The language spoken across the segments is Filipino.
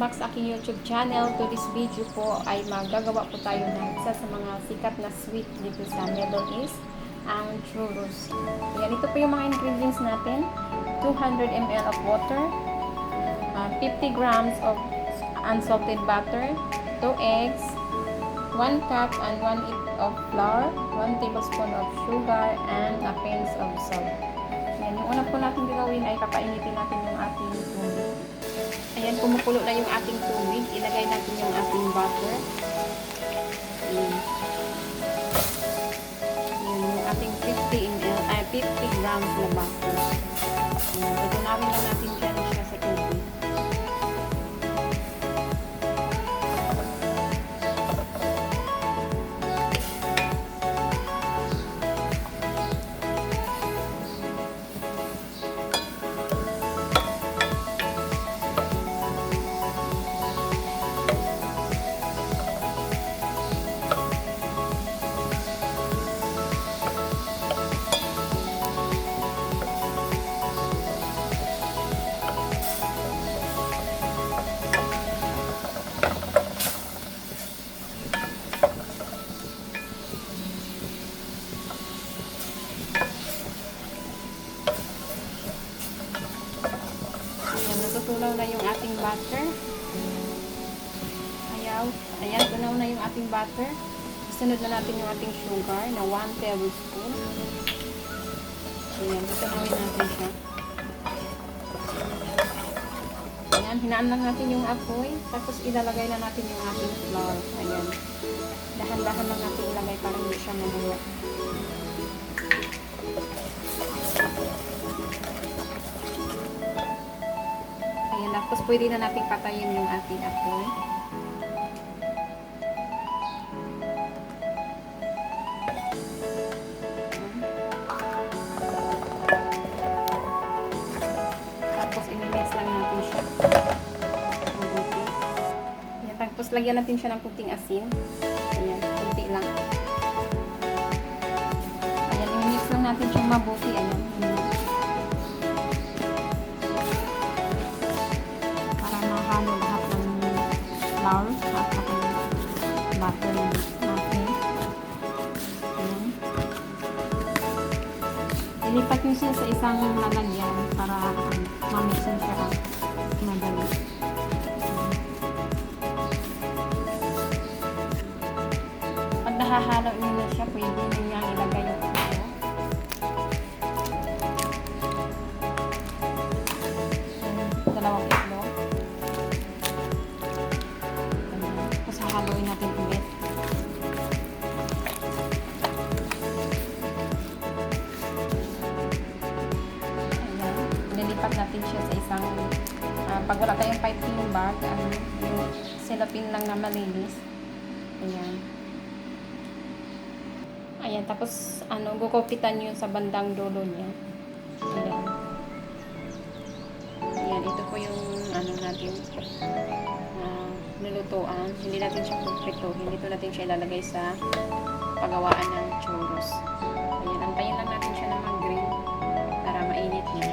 back sa aking YouTube channel. To this video po ay magagawa po tayo ng isa sa mga sikat na sweet dito sa Middle East, ang churros. Ayan, ito po yung mga ingredients natin. 200 ml of water, 50 grams of unsalted butter, 2 eggs, 1 cup and 1 of flour, 1 tablespoon of sugar, and a pinch of salt. Ayan, yung una po natin gagawin ay papainitin natin yung ating tubig. Ayan, kumukulo na yung ating tubig. Ilagay natin yung ating butter. Ayan. Ayan, yung ating 50 grams na butter. Ayan, tutunawin lang natin dyan siya sa tubig. Natutunaw na yung ating butter. Ayan, tunaw na yung ating butter. Sunod na natin yung ating sugar na 1 tablespoon. Ayan, tutunawin natin siya. Ayan, hinaan lang natin yung apoy. Tapos ilalagay na natin yung ating flour. Ayan. Dahan-dahan lang natin ilagay para hindi siya mabuo. Tapos pwede na natin patayin yung ating apoy. Tapos i-mix lang natin siya. Mabuti. Ayan, tapos lagyan natin siya ng kunting asin. Ayan, kunti lang. Ayan, i-mix lang natin siya mabuti. Ayan. Halo lahat ng flour at ng butter natin. Ayan. Ilipat nyo siya sa isang lalagyan para mamixin siya madali. Pag nahahalo nyo na siya, pwede nyo niyang ilagay yung ito. Dalawang itlog. Haluin natin ulit. Ayan. Nilipat natin siya sa isang pag wala tayong piping bag, yung cellophane lang na malinis. Ayan. Ayan. Tapos, gugupitan nyo sa bandang dulo niya. Ayan. Ayan. Ito po yung, natin, nilutuan. Hindi natin siya pagpritohin. Dito natin siya ilalagay sa pagawaan ng churros. Ayan, antayin lang natin siya na mag-grill para mainit niya.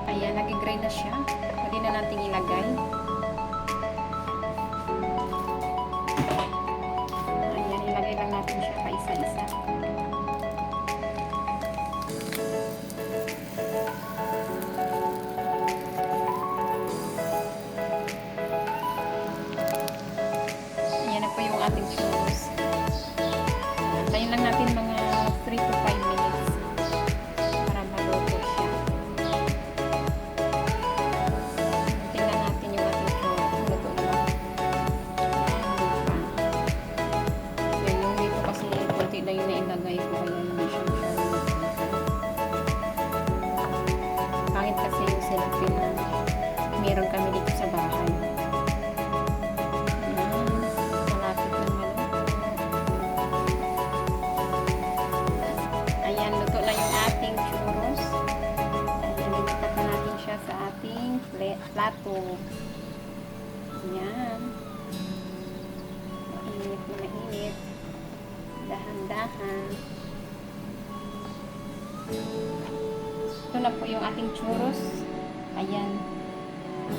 Ayan, nag-grill na siya. Pwede na natin ilagay. Ayan, ilagay lang natin siya pa isa-isa. Yung ating churros. Antayin lang natin mga 3 to 5 minutes para maluto siya. Tingnan natin yung ating churros. Luto na ba? Yan, yung dito kasi konti lang yung nailagay ko kaya hindi siya masyadong pangit kasi yung cellophane na meron kami dito sa bahay. Sa ating plato. Ayan. Mainit na mainit. Dahan-dahan. Ito na po yung ating churros. Ayan.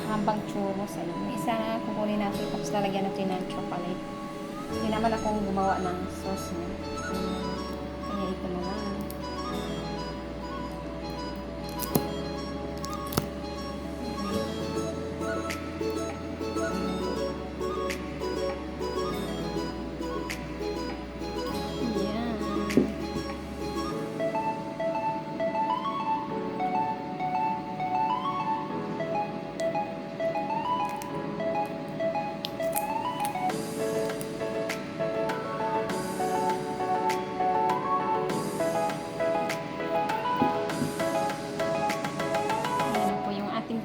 hambang churros. Ayun. Yung isa kukunin natin tapos lalagyan natin ng chocolate. Hindi naman akong gumawa ng sauce niya. Kaya ito na lang.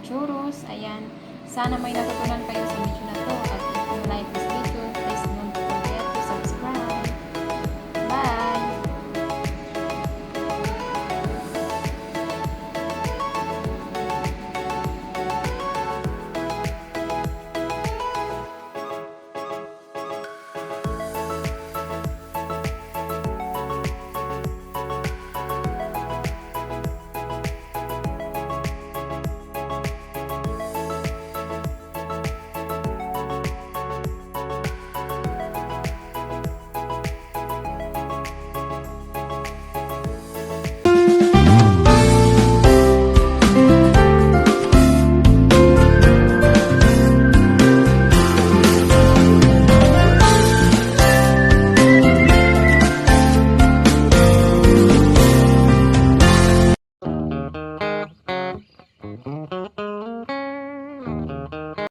Churros. Ayan. Sana may natutunan